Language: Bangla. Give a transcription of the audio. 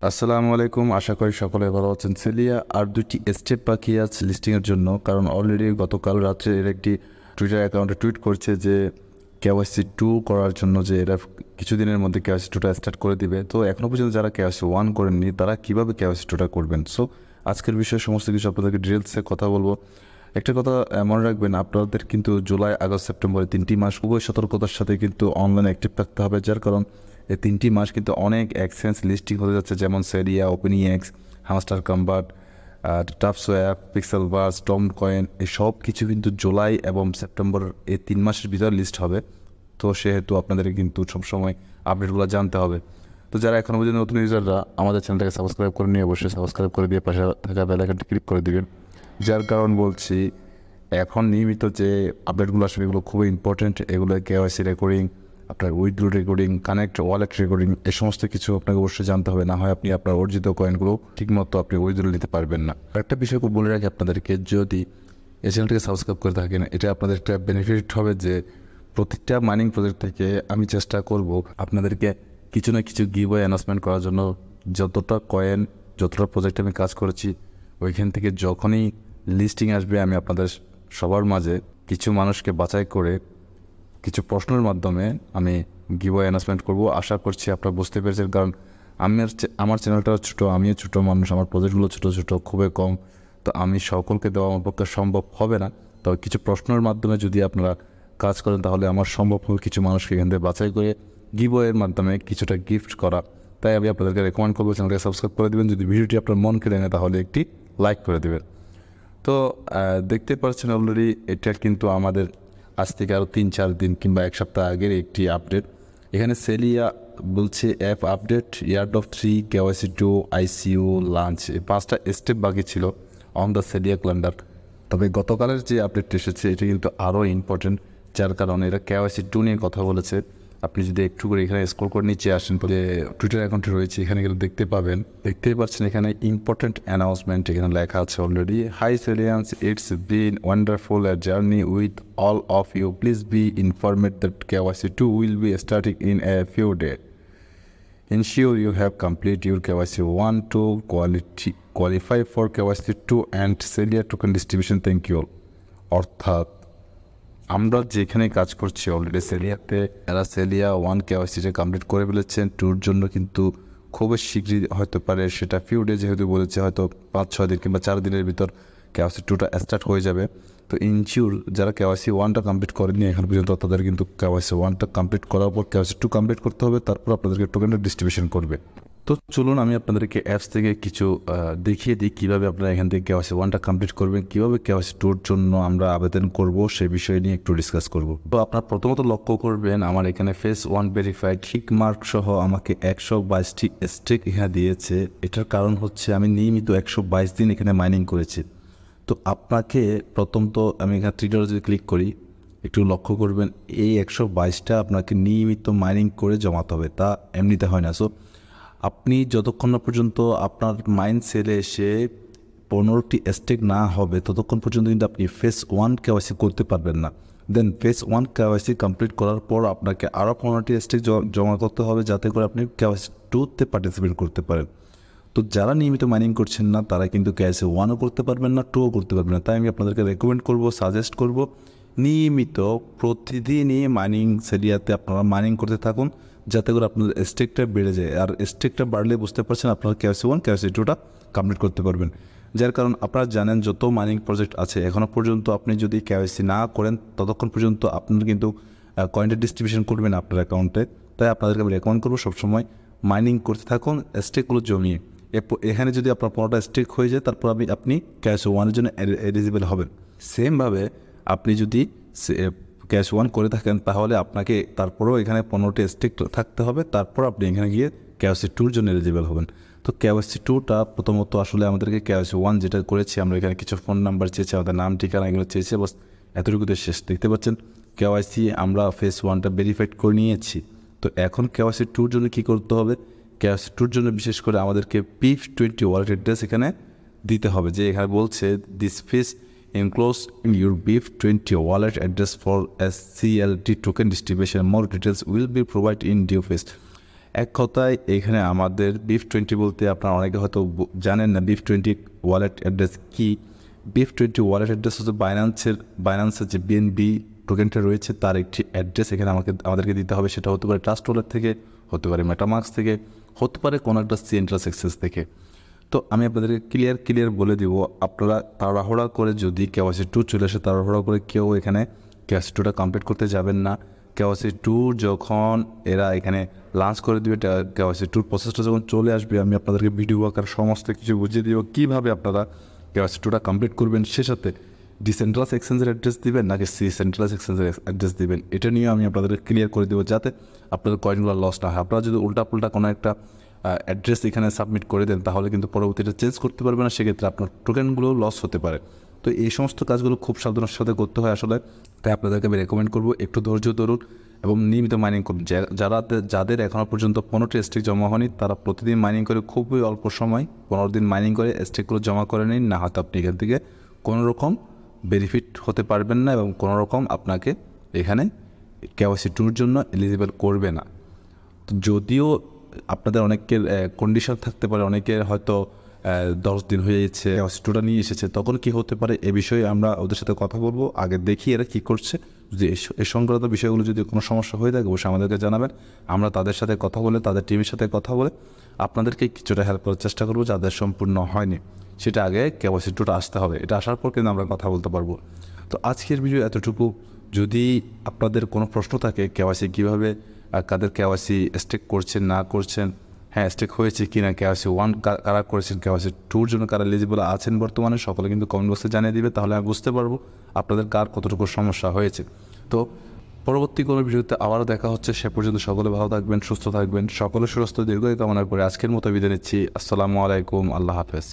আসসালামু আলাইকুম, আশা করি সকলে ভালো আছেন। সেলিয়া আর দুইটি স্টেপ বাকি আছে লিস্টিংয়ের জন্য, কারণ অলরেডি গতকাল রাত্রে এর একটি টুইটার অ্যাকাউন্টে টুইট করছে যে কেওয়াইসি 2 করার জন্য যে এরা কিছুদিনের মধ্যে কেওয়াইসি 2টা স্টার্ট করে দিবে। তো এখনও পর্যন্ত যারা কেওয়াইসি 1 করেননি তারা কীভাবে কেওয়াইসি 2টা করবেন। সো আজকের বিষয়ে সমস্ত কিছু আপনাদেরকে ডিটেলসে কথা বলবো। একটা কথা মনে রাখবেন, আপনাদের কিন্তু জুলাই, আগস্ট, সেপ্টেম্বরে 3টি মাস খুবই সতর্কতার সাথে কিন্তু অনলাইনে অ্যাক্টিভ থাকতে হবে। যার কারণ এই 3টি মাস কিন্তু অনেক এক্সচেঞ্জ লিস্টিং হতে যাচ্ছে, যেমন সেলিয়া, OpenEx, Hamster Kombat, TapSwap, Pixelverse, Tom coin, এই সব কিছু কিন্তু জুলাই এবং সেপ্টেম্বর এই 3 মাসের ভিতরে লিস্ট হবে। তো সেহেতু আপনাদের কিন্তু সবসময় আপডেটগুলো জানতে হবে। তো যারা এখনও পর্যন্ত নতুন ইউজাররা আমাদের চ্যানেলটাকে সাবস্ক্রাইব করে নিয়ে অবশ্যই সাবস্ক্রাইব করে দিয়ে পাশে থাকা বেল আইকনটি ক্লিক করে দিবেন। যার কারণ বলছি, এখন নিয়মিত যে আপডেটগুলো আসবে এগুলো খুবই ইম্পর্টেন্ট। এগুলো কেওয়াইসি রেকর্ডিং, আপনার withdraw recording, connect wallet recording, এই সমস্ত কিছু আপনাকে অবশ্যই জানতে হবে, না হয় আপনি আপনার অর্জিত কয়েনগুলো ঠিকমতো আপনি উইথড্র নিতে পারবেন না। একটা বিষয় খুব বলে রাখি আপনাদেরকে, যদি এই চ্যানেলটাকে সাবস্ক্রাইব করে থাকেন, এটা আপনাদের একটা বেনিফিট হবে যে প্রতিটা মাইনিং প্রজেক্ট থেকে আমি চেষ্টা করব আপনাদেরকে কিছু না কিছু গিভওয়ে অ্যানাউন্সমেন্ট করার জন্য। যতটা কয়েন, যতটা প্রজেক্ট আমি কাজ করেছি, ওইখান থেকে যখনই লিস্টিং আসবে আমি আপনাদের সবার মাঝে কিছু মানুষকে বাছাই করে কিছু প্রশ্নের মাধ্যমে আমি গিভওয়ে অ্যানাউন্সমেন্ট করব। আশা করছি আপনারা বুঝতে পেরেছেন, কারণ আমার চ্যানেলটাও ছোটো, আমিও ছোটো মানুষ, আমার প্রজেক্টগুলো ছোটো ছোটো, খুবই কম। তো আমি সকলকে দেওয়া আমার পক্ষে সম্ভব হবে না। তবে কিছু প্রশ্নের মাধ্যমে যদি আপনারা কাজ করেন তাহলে আমার সম্ভব হবে কিছু মানুষকে এখান থেকে বাছাই করে গিভওয়ের মাধ্যমে কিছুটা গিফট করা। তাই আমি আপনাদেরকে রেকমেন্ড করবো চ্যানেলটাকে সাবস্ক্রাইব করে দেবেন। যদি ভিডিওটি আপনার মন কেড়ে নেয় তাহলে একটি লাইক করে দেবেন। তো দেখতে পাচ্ছেন অলরেডি এটা কিন্তু আমাদের আজ থেকে আরও 3-4 দিন কিংবা 1 সপ্তাহ আগের একটি আপডেট। এখানে সেলিয়া বলছে app update, yard of 3, KYC 2, ICU lunch, এই 5টা স্টেপ বাকি ছিল অন দ্য সেলিয়া ক্যালেন্ডার। তবে গতকালের যে আপডেটটি এসেছে এটা কিন্তু আরও ইম্পর্টেন্ট, যার কারণে এরা কেওয়াইসি 2 নিয়ে কথা বলেছে। আপনি যদি একটু করে এখানে স্ক্রল করে নিচে আসেন, যে টুইটার অ্যাকাউন্টে রয়েছে, এখানে গেলে দেখতে পাবেন, দেখতেই পাচ্ছেন এখানে ইম্পর্টেন্ট অ্যানাউন্সমেন্ট এখানে লেখা আছে অলরেডি। হাই সেলিয়ান্স, it's been wonderful a journey with all of you, please be informed that KYC 2 will be starting in a few days. Ensure you have complete your KYC 1 to qualify for KYC 2 and Celia token distribution. Thank you all. অর্থাৎ আমরা যেখানে কাজ করছি অলরেডি সেলিয়াতে, এরা সেলিয়া 1 কেওয়াইসিটা কমপ্লিট করে ফেলেছেন। 2-র জন্য কিন্তু খুবই শীঘ্রই হতে পারে, সেটা ফিউ ডে যেহেতু বলেছে, হয়তো 5-6 দিন কিংবা 4 দিনের ভিতর কেওয়াইসি 2টা স্টার্ট হয়ে যাবে। তো ইনশিওর যারা কেওয়াইসি 1টা কমপ্লিট করেনি এখন পর্যন্ত, তাদের কিন্তু কেওয়াইসি 1টা কমপ্লিট করার পর কেওয়াইসি 2 কমপ্লিট করতে হবে, তারপর আপনাদেরকে টোকেনটা ডিস্ট্রিবিউশন করবে। তো চলুন আমি আপনাদেরকে অ্যাপস থেকে কিছু দেখিয়ে দিই কীভাবে আপনারা এখান থেকে কেওয়াইসি 1টা কমপ্লিট করবেন, কীভাবে কেওয়াইসি 2-র জন্য আমরা আবেদন করব সেই বিষয় নিয়ে একটু ডিসকাস করব। তো আপনারা প্রথমত লক্ষ্য করবেন আমার এখানে ফেস 1 ভেরিফাইড ঠিক মার্ক সহ আমাকে 122টি স্টেক এখানে দিয়েছে। এটার কারণ হচ্ছে আমি নিয়মিত 122 দিন এখানে মাইনিং করেছি। তো আপনাকে প্রথমত আমি এখানে ট্রিডারে যদি ক্লিক করি, একটু লক্ষ্য করবেন এই 122টা আপনাকে নিয়মিত মাইনিং করে জমাতে হবে, তা এমনিতে হয় না। সো আপনি যতক্ষণ না পর্যন্ত আপনার মাইন সেলে এসে 15টি স্টেক না হবে ততক্ষণ পর্যন্ত কিন্তু আপনি ফেস 1 কেওয়াইসি করতে পারবেন না। দেন ফেস 1 কেওয়াইসি কমপ্লিট করার পর আপনাকে আরও 15টি স্টেক জমা করতে হবে, যাতে করে আপনি কেওয়াইসি 2তে পার্টিসিপেট করতে পারেন। তো যারা নিয়মিত মাইনিং করছেন না তারা কিন্তু কেওয়াইসি 1ও করতে পারবেন না, 2ও করতে পারবেন না। তাই আমি আপনাদেরকে রেকমেন্ড করব, সাজেস্ট করব, নিয়মিত প্রতিদিনই মাইনিং সেলিয়াতে আপনারা মাইনিং করতে থাকুন, যাতে করে আপনাদের স্টেকটা বেড়ে যায়। আর স্টেকটা বাড়লে বুঝতে পারছেন আপনারা কেওয়াইসি 1, কেওয়াইসি 2টা কমপ্লিট করতে পারবেন। যার কারণ আপনারা জানেন যত মাইনিং প্রজেক্ট আছে এখনও পর্যন্ত আপনি যদি কেওয়াইসি না করেন ততক্ষণ পর্যন্ত আপনারা কিন্তু কয়েনটা ডিস্ট্রিবিউশন করবেন আপনার অ্যাকাউন্টে। তাই আপনাদেরকে আমি রেকমেন্ড করবো সবসময় মাইনিং করতে থাকুন, স্টেকগুলো জমিয়ে। এখানে যদি আপনার 15টা স্টেক হয়ে যায় তারপর আপনি কেওয়াইসি 1-এর জন্য এলিজিবল হবেন। সেমভাবে আপনি যদি কেওয়াইসি 1 করে থাকেন তাহলে আপনাকে তারপরেও এখানে 15টি স্টেক থাকতে হবে, তারপর আপনি এখানে গিয়ে কেওয়াইসি 2-র জন্য এলিজিবল হবেন। তো কেওয়াইসি 2টা প্রথমত আসলে আমাদেরকে কেওয়াইসি 1 যেটা করেছি আমরা, এখানে কিছু ফোন নাম্বার চেয়েছে, আমাদের নাম ঠিকানা এগুলো চেয়েছে, বাস এতটুকুতে শেষ। দেখতে পাচ্ছেন কেওয়াইসি আমরা ফেস 1টা ভেরিফাইড করে নিয়েছি। তো এখন কেওয়াইসি 2-র জন্য কী করতে হবে, কেওয়াইসি 2-র জন্য বিশেষ করে আমাদেরকে PIF20 ওয়ালেট অ্যাড্রেস এখানে দিতে হবে। যে এখানে বলছে this fees enclose in your PIF20 wallet address for SCLT token distribution. More details will be provided in due phase. এক কথায় এখানে আমাদের BIF20 বলতে আপনারা অনেকে হয়তো জানেন না BIF20 ওয়ালেট অ্যাড্রেস কী। BIF20 ওয়ালেট অ্যাড্রেস হচ্ছে বাইন্যান্সের যে BNB টোকেনটা রয়েছে তার একটি অ্যাড্রেস এখানে আমাদেরকে দিতে হবে। সেটা হতে পারে ট্রাস্ট ওয়ালেট থেকে, হতে পারে মেটামাস্ক থেকে, হতে পারে কোনো একটা সেন্ট্রাল এক্সচেঞ্জ থেকে। তো আমি আপনাদেরকে ক্লিয়ার বলে দিব, আপনারা তাড়াহুড়া করে যদি KYC2 চলে আসে তাড়াহুড়া করে কেউ এখানে KYC2টা কমপ্লিট করতে যাবেন না। KYC2 যখন এরা এখানে লঞ্চ করে দেবে, KYC2 প্রসেসটা যখন চলে আসবে আমি আপনাদেরকে ভিডিও আকার সমস্ত কিছু বুঝিয়ে দিব কীভাবে আপনারা KYC2টা কমপ্লিট করবেন। সে সাথে ডিসেন্ট্রালাইজ এক্সচেঞ্জের অ্যাড্রেস দিবেন নাকি সেন্ট্রালাইজ এক্সচেঞ্জের অ্যাড্রেস দিবেন, এটা নিয়ে আমি আপনাদেরকে ক্লিয়ার করে দেবো যাতে আপনাদের কয়েনগুলো লস না হয়। আপনারা যদি উল্টাপুল্টা কোনো একটা অ্যাড্রেস এখানে সাবমিট করে দেন তাহলে কিন্তু পরবর্তীতে চেঞ্জ করতে পারবে না, সেক্ষেত্রে আপনার টোকেনগুলো লস হতে পারে। তো এই সমস্ত কাজগুলো খুব সাবধানের সাথে করতে হয় আসলে। তাই আপনাদেরকে আমি রেকমেন্ড করবো একটু ধৈর্য ধরুন এবং নিয়মিত মাইনিং করুন। যাদের এখনও পর্যন্ত 15টি স্টেক জমা হয়নি তারা প্রতিদিন মাইনিং করে খুবই অল্প সময় 15 দিন মাইনিং করে স্টেকগুলো জমা করে নিন, না হয়তো আপনি এখান থেকে কোনো রকম বেনিফিট হতে পারবেন না এবং কোনো রকম আপনাকে এখানে KYC2 জন্য এলিজিবল করবে না। তো যদিও আপনাদের অনেকের কন্ডিশন থাকতে পারে, অনেকের হয়তো 10 দিন হয়ে যাচ্ছে KYC2টা নিয়ে এসেছে, তখন কি হতে পারে এ বিষয়ে আমরা ওদের সাথে কথা বলবো। আগে দেখি এরা কী করছে, যদি এই সংক্রান্ত বিষয়গুলো যদি কোনো সমস্যা হয়ে থাকে অবশ্যই আমাদেরকে জানাবেন। আমরা তাদের সাথে কথা বলে, তাদের টিমের সাথে কথা বলে আপনাদেরকে কিছুটা হেল্প করার চেষ্টা করবো। যাদের সম্পূর্ণ হয়নি সেটা আগে KYC2টা আসতে হবে, এটা আসার পর কিন্তু আমরা কথা বলতে পারবো। তো আজকের ভিডিও এতটুকু। যদি আপনাদের কোনো প্রশ্ন থাকে KYC কীভাবে, কাদের KYC স্টেক করছেন না করছেন, হ্যাঁ স্টেক হয়েছে কি না, KYC1 কারা করেছেন, KYC2 জন্য কারা এলিজিবল আছেন বর্তমানে, সকলে কিন্তু কমেন্ট বক্সে জানিয়ে দিবে, তাহলে আমি বুঝতে পারবো আপনাদের কার কতটুকু সমস্যা হয়েছে। তো পরবর্তী কোনো ভিডিওতে আবারও দেখা হচ্ছে, সে পর্যন্ত সকলে ভালো থাকবেন, সুস্থ থাকবেন, সকলে সুস্থ দীর্ঘায়ু কামনা করে আজকের মতো বিদায় নিচ্ছি। আসসালামু আলাইকুম, আল্লাহ হাফেজ।